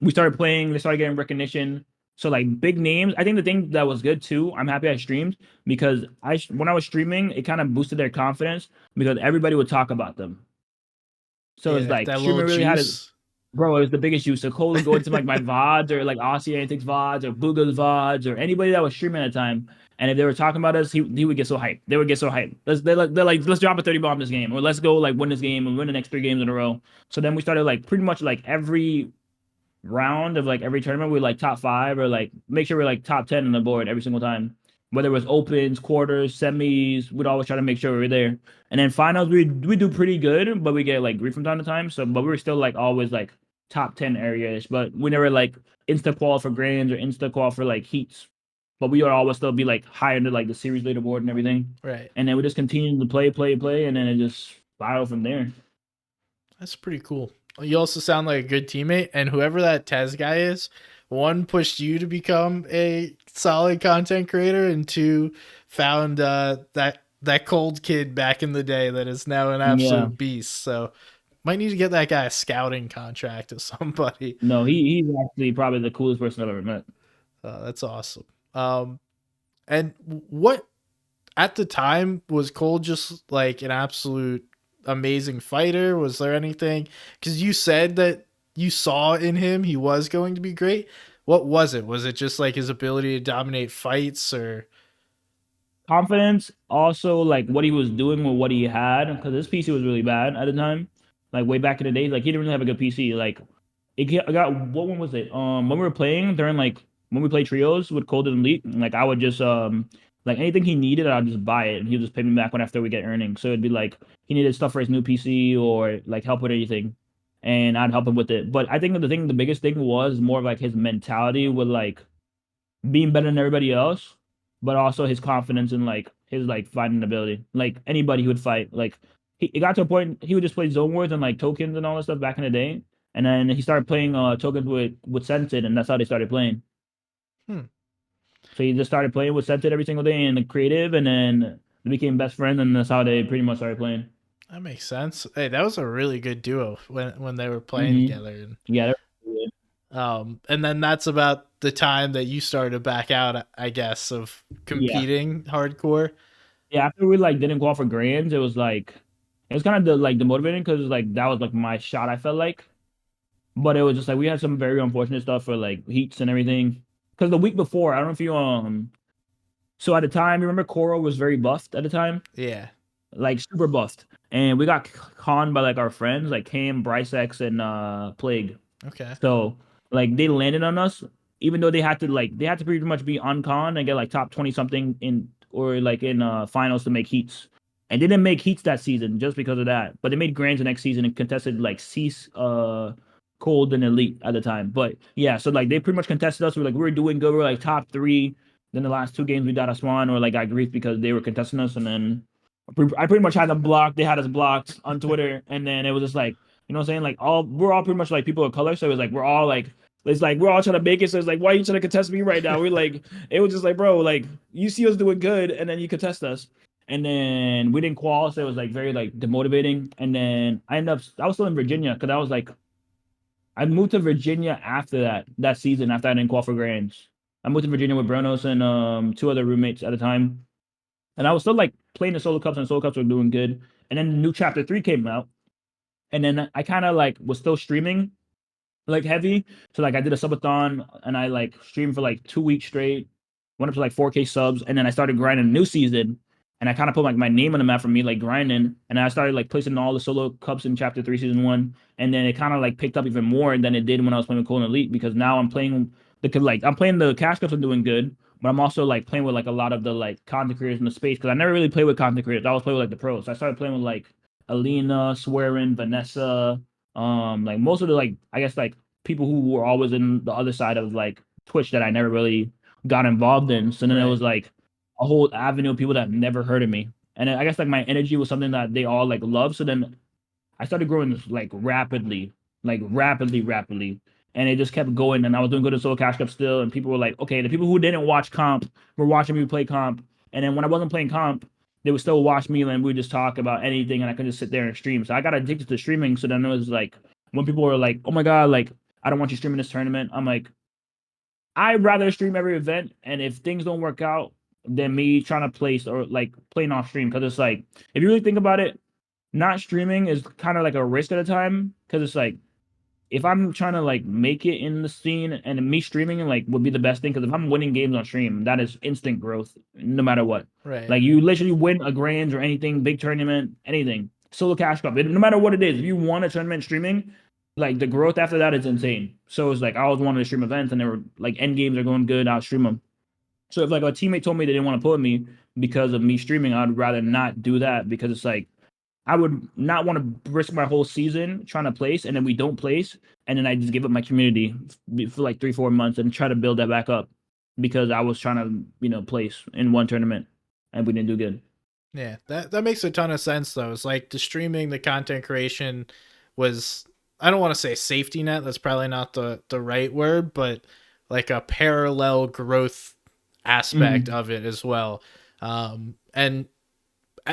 we started playing, they started getting recognition. So like big names. I think the thing that was good too. I'm happy I streamed because when I was streaming, it kind of boosted their confidence because everybody would talk about them. So it's Yeah, like that little streaming really had it. juice. Bro, it was the biggest use. So Cole would go into like my VODs or like Aussie Antics VODs or Booga's VODs or anybody that was streaming at the time. And if they were talking about us, he would get so hyped. They would get so hyped. They're like, let's drop a 30 bomb this game, or let's go like win this game and win the next three games in a row. So then we started like pretty much like every round of like every tournament, we like top five or like make sure we're like top 10 on the board every single time. Whether it was opens, quarters, semis, we'd always try to make sure we were there. And then finals, we do pretty good, but we get like grief from time to time. So, but we were still like always like top 10 areas, but we never like insta qual for grands or insta qual for like heats. But we would always still be like higher into like the series leaderboard and everything. Right. And then we just continued to play, and then it just spiraled from there. That's pretty cool. You also sound like a good teammate, and whoever that Tez guy is, one pushed you to become a solid content creator, and two found that cold kid back in the day that is now an Yeah. absolute beast. So might need to get that guy a scouting contract of somebody. No, he's actually probably the coolest person I've ever met. That's awesome. And what at the time was Cole just like an absolute amazing fighter? Was there anything? Because you said that you saw in him he was going to be great. What was it? Was it just like his ability to dominate fights, or? confidence, also like what he was doing with what he had, because his PC was really bad at the time. Like way back in the day, like he didn't really have a good PC. Like I got what one was it? When we were playing during like when we played trios with Cold and Elite, like I would just like anything he needed, I'd just buy it and he'd just pay me back when after we get earnings. So it'd be like he needed stuff for his new PC or like help with anything. And I'd help him with it. But I think the biggest thing was more of like his mentality with like being better than everybody else, but also his confidence in like his like fighting ability. Like anybody he would fight. Like it got to a point he would just play zone words and like tokens and all that stuff back in the day. And then he started playing tokens with Scented, and that's how they started playing. Hmm. So he just started playing with Scented every single day in the creative, and then they became best friends, and that's how they pretty much started playing. That makes sense. Hey, that was a really good duo when they were playing Mm-hmm. together. And Yeah, they're and then that's about the time that you started to back out, I guess, of yeah. competing hardcore. Yeah, after we like didn't go out for grands, it was like it was kind of the demotivating because like that was like my shot. I felt like, but it was just like we had some very unfortunate stuff for like heats and everything. Because the week before, I don't know if you so at the time, you remember Coro was very buffed at the time, Yeah. like super buffed, and we got conned by like our friends like Cam, Bryce X, and Plague. Okay. So like they landed on us, even though they had to pretty much be on con and get like top 20 something in or like in finals to make heats. And they didn't make heats that season just because of that. But they made grands the next season and contested like Cease, Cold and Elite at the time. But yeah, so like they pretty much contested us. We were doing good. We were like top three. Then the last two games we got a swan or like got grief because they were contesting us. And then I pretty much had them blocked. They had us blocked on Twitter. And then it was just like you know what I'm saying? Like we're all pretty much like people of color. So it was like we're all like it's like we're all trying to make it. So it's like, why are you trying to contest me right now? We're like, it was just like, bro, like you see us doing good and then you contest us. And then we didn't qual, so it was like very like demotivating. And then I was still in Virginia because I was like I moved to Virginia after that season after I didn't qual for grands. I moved to Virginia with Bronos and two other roommates at the time. And I was still like playing the solo cups and solo cups were doing good. And then the new chapter 3 came out. And then I kind of like was still streaming like heavy. So like I did a subathon and I like streamed for like 2 weeks straight, went up to like 4K subs, and then I started grinding a new season. And I kind of put like my name on the map for me, like grinding. And I started like placing all the solo cups in chapter 3, season 1. And then it kind of like picked up even more than it did when I was playing with Cold Elite because now I'm playing I'm playing the cash cups are doing good, but I'm also like playing with like a lot of the like content creators in the space because I never really played with content creators. I always play with like the pros. So I started playing with like Alina, Swearin, Vanessa, like most of the like I guess like people who were always in the other side of like Twitch that I never really got involved in. So then it Right. was like a whole avenue of people that never heard of me. And I guess like my energy was something that they all like love. So then I started growing like rapidly, rapidly. And it just kept going. And I was doing good in Solo Cash Cup still. And people were like, okay, the people who didn't watch comp were watching me play comp. And then when I wasn't playing comp, they would still watch me and we would just talk about anything and I could just sit there and stream. So I got addicted to streaming. So then it was like when people were like, oh my God, like I don't want you streaming this tournament. I'm like, I'd rather stream every event. And if things don't work out, than me trying to place or like playing off stream. Cause it's like, if you really think about it, not streaming is kind of like a risk at a time because it's like if I'm trying to like make it in the scene and me streaming like would be the best thing because if I'm winning games on stream, that is instant growth no matter what. Right. Like you literally win a grand or anything, big tournament, anything, solo cash cup, no matter what it is. If you won a tournament streaming, like the growth after that is insane. So it's like I always wanted to stream events and they were like end games are going good, I'll stream them. So if like a teammate told me they didn't want to put me because of me streaming, I'd rather not do that because it's like I would not want to risk my whole season trying to place, and then we don't place, and then I just give up my community for like 3 4 months and try to build that back up because I was trying to place in one tournament and we didn't do good. Yeah, that makes a ton of sense though. It's like the streaming, the content creation was, I don't want to say safety net, that's probably not the right word, but like a parallel growth aspect Mm-hmm. of it as well. And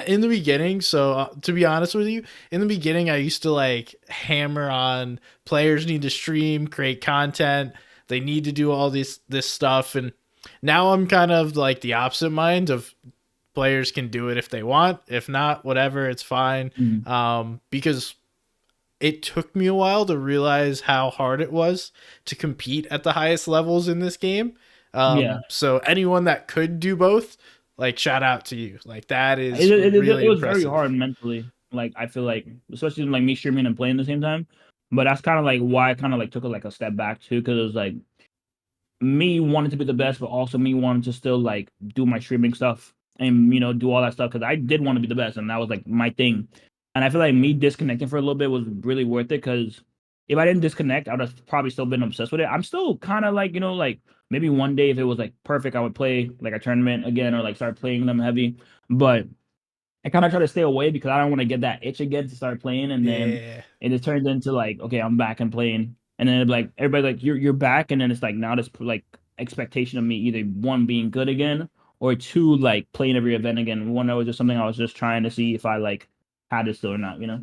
in the beginning, so to be honest with you, in the beginning I used to like hammer on players need to stream, create content, they need to do all this stuff. And now I'm kind of like the opposite mind of players can do it if they want, if not, whatever, it's fine. Mm-hmm. Because it took me a while to realize how hard it was to compete at the highest levels in this game. Yeah. So anyone that could do both, Like shout out to you. Like that It, is it, it, really it was very impressive. hard mentally. Like I feel like, especially like me streaming and playing at the same time. But that's kind of like why I kind of like took like a step back too, because it was like me wanting to be the best, but also me wanting to still like do my streaming stuff and do all that stuff because I did want to be the best and that was like my thing. And I feel like me disconnecting for a little bit was really worth it because if I didn't disconnect, I would have probably still been obsessed with it. I'm still kind of like like maybe one day if it was like perfect, I would play like a tournament again or like start playing them heavy. But I kind of try to stay away because I don't want to get that itch again to start playing, and then Yeah. it just turns into like, okay, I'm back and playing, and then like everybody like you're back, and then it's like now this like expectation of me either one being good again or two like playing every event again. One that was just something I was just trying to see if I like had it still or not, you know?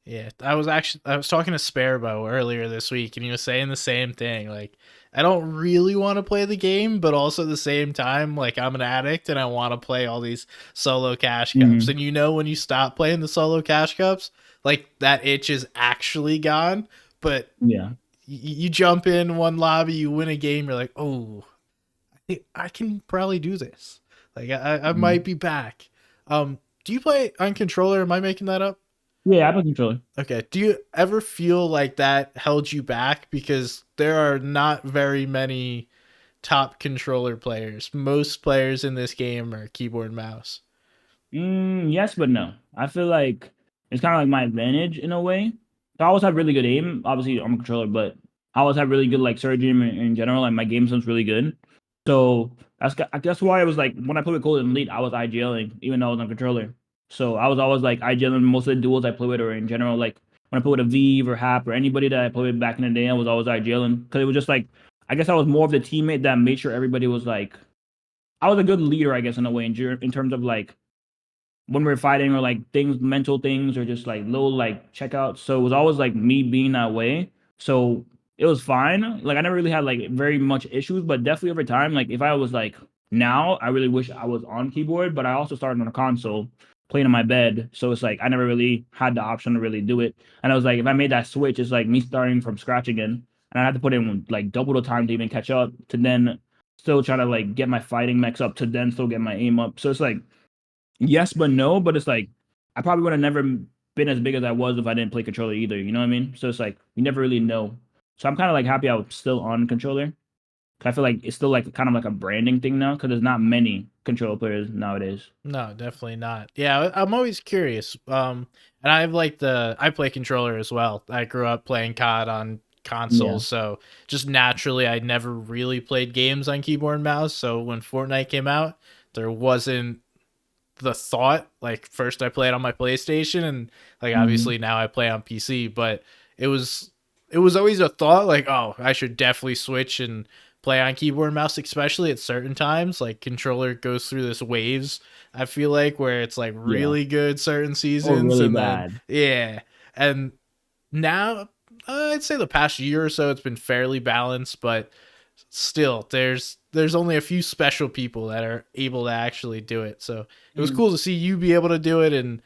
Yeah, I was talking to Sparebow earlier this week, and he was saying the same thing. Like, I don't really want to play the game, but also at the same time, like I'm an addict and I want to play all these solo cash cups. Hmm. And when you stop playing the solo cash cups, like that itch is actually gone. But Yeah. you jump in one lobby, you win a game, you're like, oh, I can probably do this. Like I might Hmm. be back. Do you play on controller? Am I making that up? Yeah, I have a controller. Okay. Do you ever feel like that held you back? Because there are not very many top controller players. Most players in this game are keyboard and mouse. Yes, but no. I feel like it's kind of like my advantage in a way. So I always have really good aim. Obviously, I'm a controller, but I always have really good like surgery in general. Like my game sense really good. So that's why I was like when I played with Golden Elite, I was IGLing even though I was on controller. So I was always like IGLing most of the duels I play with, or in general, like when I play with a Vive or Hap or anybody that I played with back in the day, I was always IGLing because it was just like I guess I was more of the teammate that made sure everybody was like I was a good leader, I guess, in a way, in terms of like when we are fighting or like things, mental things, or just like little like checkouts. So it was always like me being that way. So it was fine. Like I never really had like very much issues, but definitely over time, like if I was like now, I really wish I was on keyboard, but I also started on a console playing in my bed. So it's like I never really had the option to really do it. And I was like, if I made that switch, it's like me starting from scratch again. And I had to put in like double the time to even catch up to then still try to like get my fighting mechs up to then still get my aim up. So it's like yes, but no. But it's like I probably would have never been as big as I was if I didn't play controller either. You know what I mean? So it's like you never really know. So I'm kind of like happy I was still on controller. I feel like it's still like kind of like a branding thing now because there's not many controller players nowadays. No, definitely not. Yeah, I'm always curious. And I play controller as well. I grew up playing COD on Yeah. consoles, so just naturally I never really played games on keyboard and mouse. So when Fortnite came out, there wasn't the thought. Like first I played on my PlayStation, and like Hmm. obviously now I play on PC, but it was it was always a thought like, oh, I should definitely switch and play on keyboard and mouse, especially at certain times. Like controller goes through this waves, I feel like, where it's like Yeah. really good certain Or seasons, really and then bad. yeah. And now I'd say the past year or so it's been fairly balanced, but still there's only a few special people that are able to actually do it. So it was Mm. cool to see you be able to do it and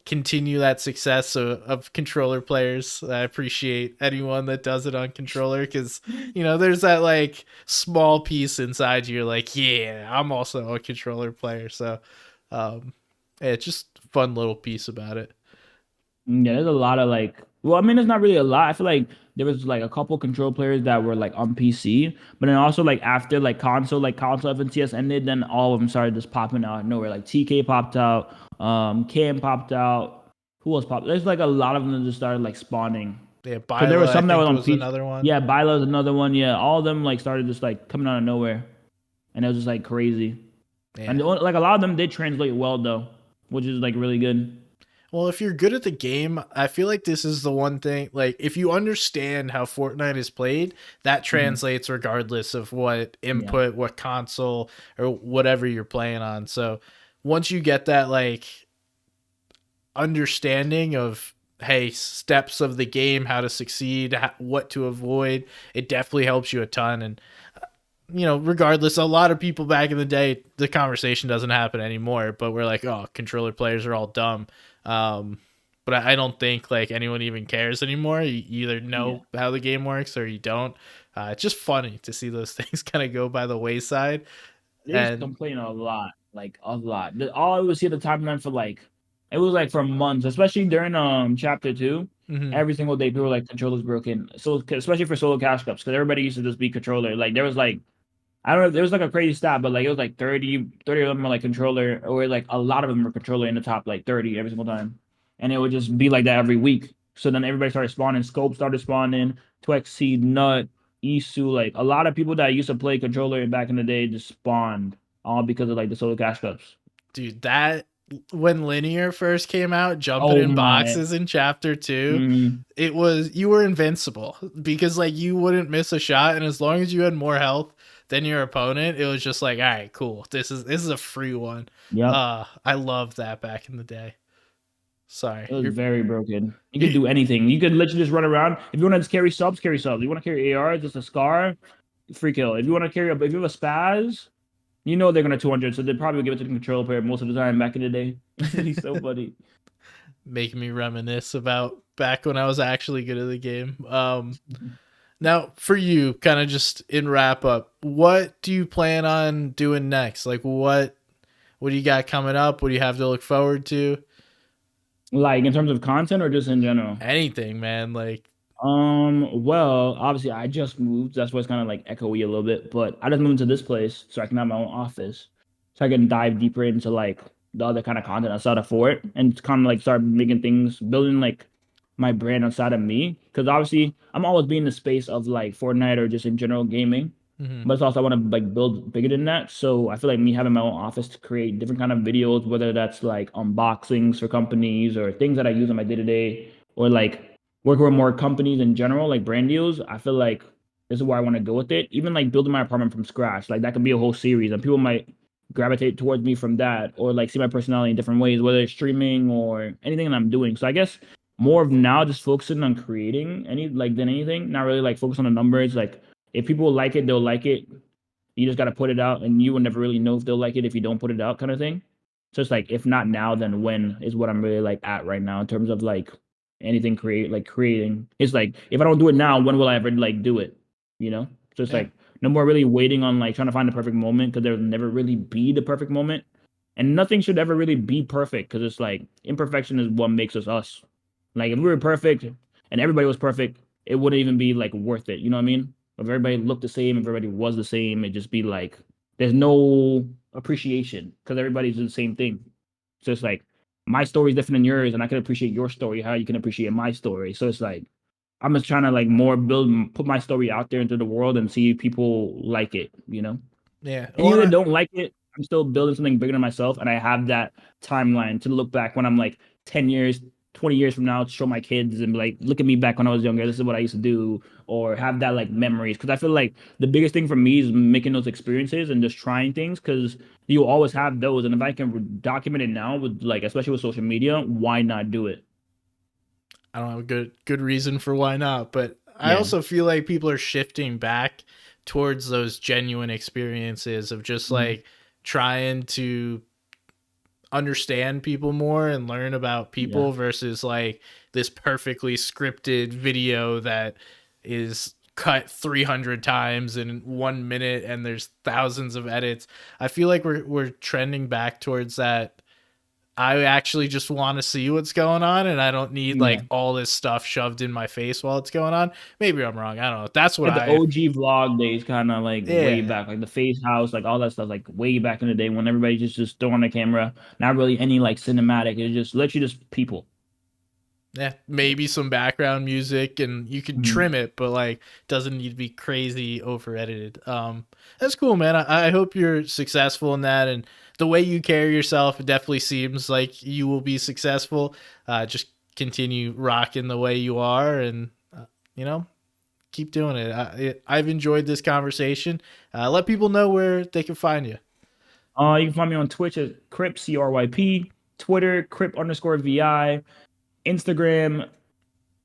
continue that success of controller players. I appreciate anyone that does it on controller because there's that like small piece inside you. You're like, yeah, I'm also a controller player. So um, yeah, it's just a fun little piece about it. Yeah, there's a lot of like, well, I mean, it's not really a lot. I feel like there was like a couple control players that were like on PC, but then also like after like console FNCS ended, then all of them started just popping out of nowhere. Like TK popped out, Cam popped out. Who else popped? There's like a lot of them that just started like spawning. Yeah, Because there were Bila I some that was think on was PC. another one. Yeah, Bila's another one. Yeah, all of them like started just like coming out of nowhere, and it was just like crazy. And Yeah. like a lot of them did translate well though, which is like really good. Well, if you're good at the game, I feel like this is the one thing. Like, if you understand how Fortnite is played, that Mhm. translates regardless of what Yeah, input, what console, or whatever you're playing on. So, once you get that, like, understanding of, hey, steps of the game, how to succeed, what to avoid, it definitely helps you a ton. And regardless, a lot of people back in the day, the conversation doesn't happen anymore, but we're like, oh, controller players are all dumb. Um, but I don't think like anyone even cares anymore. You either yeah. know how the game works or you don't. It's just funny to see those things kind of go by the wayside. They used to And complain a lot. like a lot. All I would see the timeline for like it was like for months, especially during chapter two. Hmm. Every single day, people were like controllers broken. So especially for solo cash cups, because everybody used to just be controller. Like there was like I don't know, there was like a crazy stat, but like it was like 30 of them were like controller, or like a lot of them were controller in the top like 30 every single time. And it would just be like that every week. So then everybody started spawning, Scope started spawning, Twexy, Nut, Isu, like a lot of people that used to play controller back in the day just spawned all because of like the solo cash cups. Dude, that when linear first came out, jumping Oh in my. boxes in chapter two, Mm, it was you were invincible because like you wouldn't miss a shot, and as long as you had more health than your opponent, it was just like, all right, cool. This is a free one. yep. I loved that back in the day. Sorry, It was you're very broken. You could do anything. You could literally just run around. If you want to just carry subs, carry subs. If you want to carry AR, just a scar, free kill. If you want to carry if you have a spaz, you know they're gonna 200, so they'd probably give it to the control player most of the time back in the day. He's so funny. making me reminisce about back when I was actually good at the game. Now for you, kind of just in wrap up, what do you plan on doing next? Like what do you got coming up? What do you have to look forward to? Like in terms of content or just in general? Anything, man. Like, Well, obviously I just moved. That's why it's kind of like echoey a little bit, but I just moved to this place so I can have my own office. So I can dive deeper into like the other kind of content outside of Fort and kind of like start making things, building like my brand outside of me. Because obviously I'm always being in the space of like Fortnite or just in general gaming. mhm. But it's also I want to like build bigger than that. So I feel like me having my own office to create different kind of videos, whether that's like unboxings for companies or things that I use in my day to day, or like working with more companies in general, like brand deals. I feel like this is where I want to go with it. Even like building my apartment from scratch, like that could be a whole series, and people might gravitate towards me from that, or like see my personality in different ways, whether it's streaming or anything that I'm doing. So I guess more of now just focusing on creating any like than anything, not really like focus on the numbers. Like if people like it, they'll like it. You just got to put it out, and you will never really know if they'll like it if you don't put it out, kind of thing. So it's like, if not now, then when is what I'm really like at right now in terms of like anything creating. It's like if I don't do it now, when will I ever like do it? You know? So it's Yeah. like no more really waiting on like trying to find the perfect moment because there'll never really be the perfect moment. And nothing should ever really be perfect because it's like imperfection is what makes us us. Like if we were perfect and everybody was perfect, it wouldn't even be like worth it. You know what I mean? If everybody looked the same, if everybody was the same, it'd just be like there's no appreciation because everybody's doing the same thing. So it's like my story is different than yours, and I can appreciate your story, how you can appreciate my story. So it's like I'm just trying to like more build, put my story out there into the world and see if people like it, you know? Yeah. And Well, even if and they don't like it, I'm still building something bigger than myself. And I have that timeline to look back when I'm like 10 years, 20 years from now to show my kids and be like, look at me back when I was younger. This is what I used to do. Or have that like memories. Cause I feel like the biggest thing for me is making those experiences and just trying things. Cause you always have those. And if I can document it now with like, especially with social media, why not do it? I don't have a good reason for why not, but I Yeah. also feel like people are shifting back towards those genuine experiences of just Mhm. like trying to understand people more and learn about Yeah. people versus like this perfectly scripted video that is cut 300 times in 1 minute and there's thousands of edits. I feel like we're trending back towards that. I actually just want to see what's going on and I don't need Yeah. like all this stuff shoved in my face while it's going on. Maybe I'm wrong. I don't know. That's what Like the I OG vlog days, kind of like way yeah. back, like the Face House, like all that stuff, like way back in the day when everybody just throwing the camera, not really any like cinematic. It's just literally just people. Yeah, maybe some background music and you can Mhm. trim it, but like doesn't need to be crazy over edited. That's cool, man. I hope you're successful in that, and the way you carry yourself, it definitely seems like you will be successful. Just continue rocking the way you are, and you know, keep doing it. I've enjoyed this conversation. Let people know where they can find you. You can find me on Twitch at Cryp CRYP, Twitter Cryp underscore VI, Instagram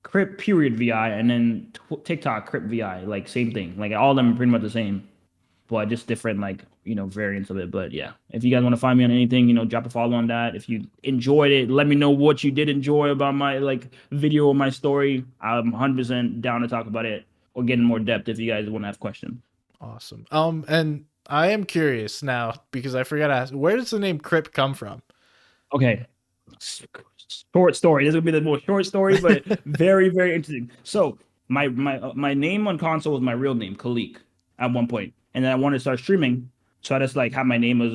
Cryp period VI, and then TikTok Cryp VI, like same thing. Like all of them are pretty much the same, but just different like variants of it. But yeah, if you guys want to find me on anything, drop a follow on that. If you enjoyed it, let me know what you did enjoy about my like video or my story. I'm 100% down to talk about it or get in more depth if you guys want to have questions. Awesome. And I am curious now because I forgot to ask. Where does the name Cryp come from? Okay. Short story. This would be the most short story, but very, very interesting. So my name on console was my real name, Khalik, at one point, and then I wanted to start streaming, so I just like had my name as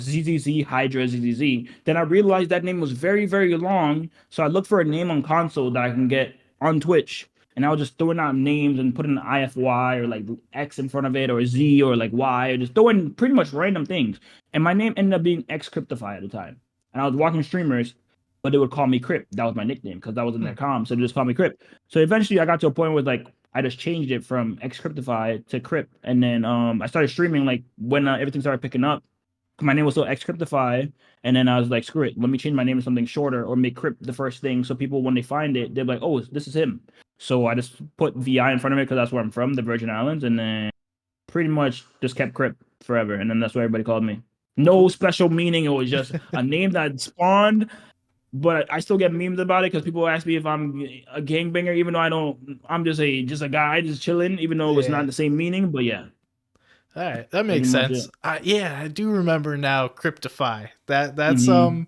ZZZ Hydra ZZZ. Then I realized that name was very, very long, so I looked for a name on console that I can get on Twitch, and I was just throwing out names and putting an IFY or like X in front of it, or Z or like Y, or just throwing pretty much random things. And my name ended up being X Cryptify at the time, and I was watching streamers, but they would call me Cryp. That was my nickname because that was in Hmm. their com. So they just call me Cryp. So eventually I got to a point where like I just changed it from Xcryptify to Cryp. And then I started streaming like when everything started picking up. My name was still Xcryptify. And then I was like, screw it, let me change my name to something shorter or make Cryp the first thing. So people, when they find it, they're like, oh, this is him. So I just put VI in front of it because that's where I'm from, the Virgin Islands. And then pretty much just kept Cryp forever. And then that's what everybody called me. No Cool. special meaning. It was just a name that spawned, but I still get memes about it because people ask me if I'm a gangbanger, even though I don't. I'm just a guy just chilling, even though it's not Yeah. the same meaning. But yeah, All right, that pretty makes much sense. it. Yeah, I do remember now Cryptify. That's Hmm.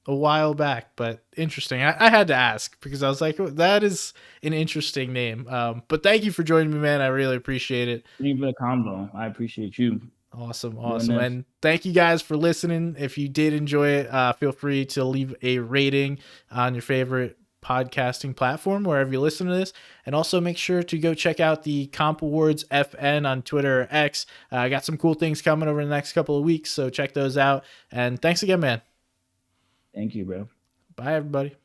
a while back, but interesting. I had to ask because I was like, "Oh, that is an interesting name." But thank you for joining me, man. I really appreciate it. Thank you for the convo. I appreciate you Awesome, doing awesome. this. And thank you guys for listening. If you did enjoy it, feel free to leave a rating on your favorite podcasting platform, wherever you listen to this. And also make sure to go check out the Comp Awards FN on Twitter or X. I got some cool things coming over the next couple of weeks, so check those out. And thanks again, man. Thank you, bro. Bye, everybody.